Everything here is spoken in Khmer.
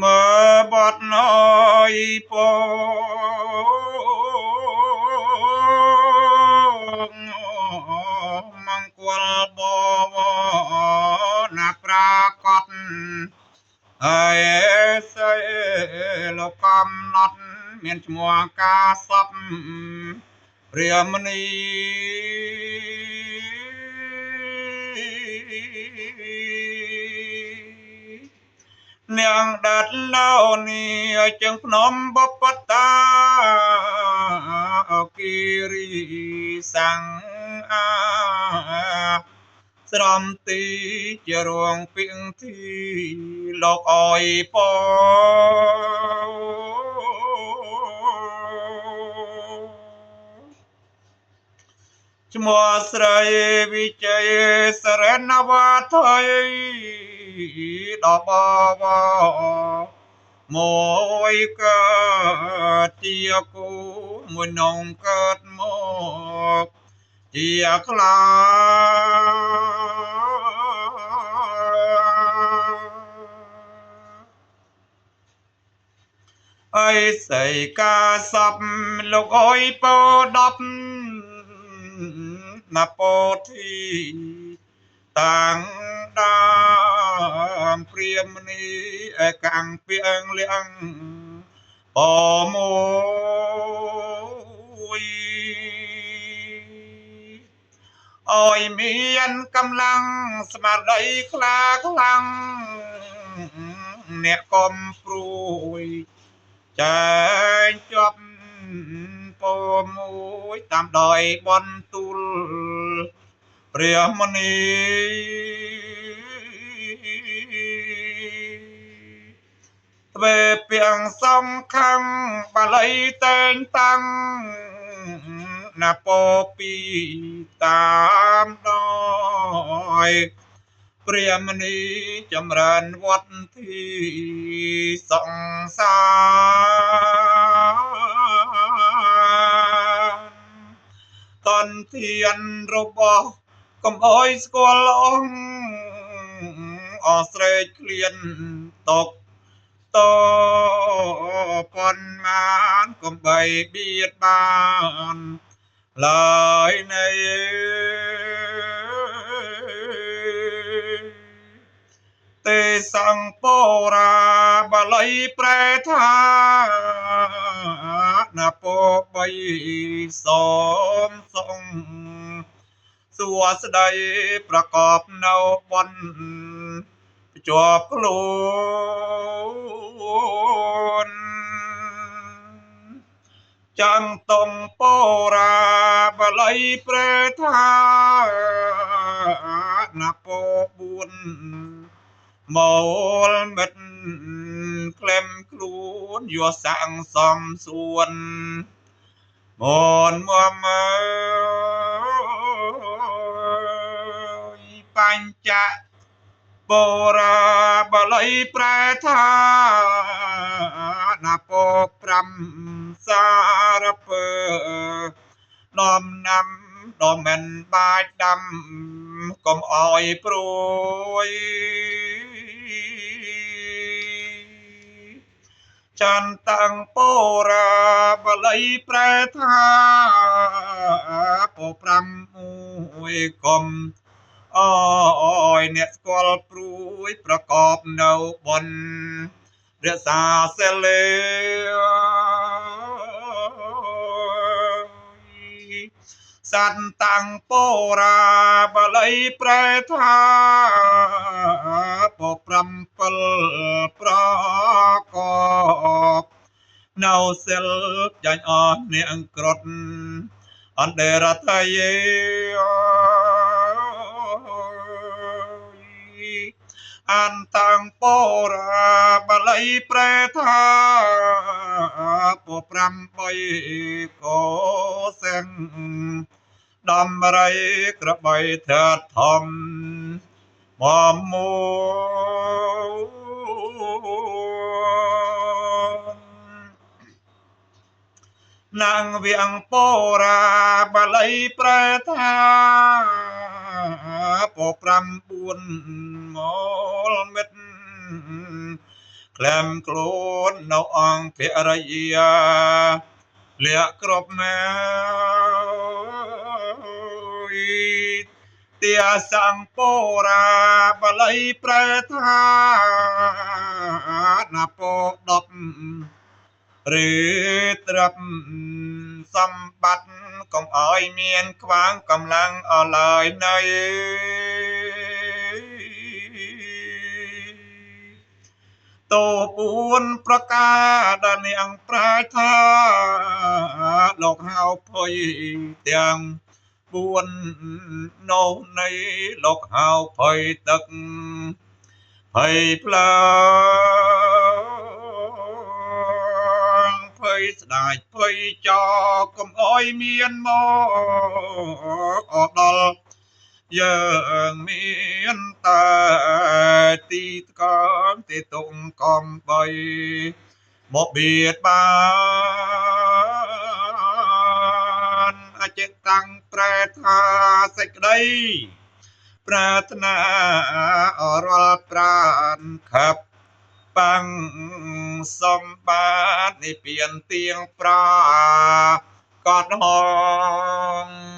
មើបត់ណយពោមង្គលបវណាប្រាកដហើយសេលោកកំណត់មានឈ្មោះការសពព្រាមនីនាងដាត់ឡោនេះចឹងភ្នំបបតាអគិរីសង្អាស្រំទីជារងពីងទីលោកអយពោឈ្មោះស្រីវិជ័យសរណវថយដល់បវមួយកើតជាគូមួយនងកើតមកជាខ្លាអើយសៃកាសពលោកអើយពោដប់ណាពោធីតាំងដាមព្រាមនីឯកាំងពីអងលៀងបមួយអើយមានកម្លាំងស្មារតីខ្លាខ្លាំងអ្នកកុំព្រួយចែងជាប់ពោមួយតាមដោយបនទូលព្រះមនីទ្វេពាំងសំខំបាលីតែងតាំងណាពោពីតាមដោយព្រះមនីចម្រើនវត្តទីសង្សារតនធានរបស់កំអើយស្គាល់អង្គអស្រេចឃ្លានតកតប៉ុន្មានកំបីបៀតបានឡើយនៃទេសង្ពរាបាលីប្រែថាណាពោបីសូមសងសួស្ដីប្រកបនៅបនជាប់ខ្លួនចាំងតុងពោរាបាលីប្រែថាណាពោ4មូលមិត្តក្លែមខ្លួនយកសាំងសំសួនមនមើបញ្ចៈបរាបាលីប្រែថាណាពោ5សារពើដំណាំដំមិនបាច់ដាំកុំអោយព្រួយចន្ទតាំងពោរាបាលីប្រែថាពោ5មួយកុំអើយអ្នកស្គាល់ព្រួយប្រកបនៅបនរក្សាសិលេសន្តាំងពោរាបាលីប្រែថាពោ7ប្រកបនៅសិលចាញ់អស់នាងក្រត់អន្តរតយេអន្តាំងពោរាបាលីប្រែថាពោ8កោសិនដំរីក្របីធាត់ធំមកនាងវៀងពោរាបាលីប្រែថាពោ9មលមិត្ត ក្លែមខ្លួននៅអង្គភរិយាលាក់គ្របម៉ែទាសង្ពរាបល័យប្រែថាណាពោដប់ឬត្រាប់សម្បត្តិកុំឲ្យមានខ្វាងកម្លាំងអឡើយណីតោ4ប្រការដែលនាងប្រែថាលោកហៅភ័យទាំង4នោះនៃលោកហៅភ័យទឹកភ័យផ្លើភ័យស្ដាយភ័យចោកុំអោយមានមកអដល់យើងមានតែទីថ្កើងទីទុំកំបីមកបៀតបានអចិតាំងប្រែថាសេចក្តីប្រាថ្នាអរាល់ប្រានខាប់បាំងសម្បត្តិនិព្វានទៀងប្រាកដហង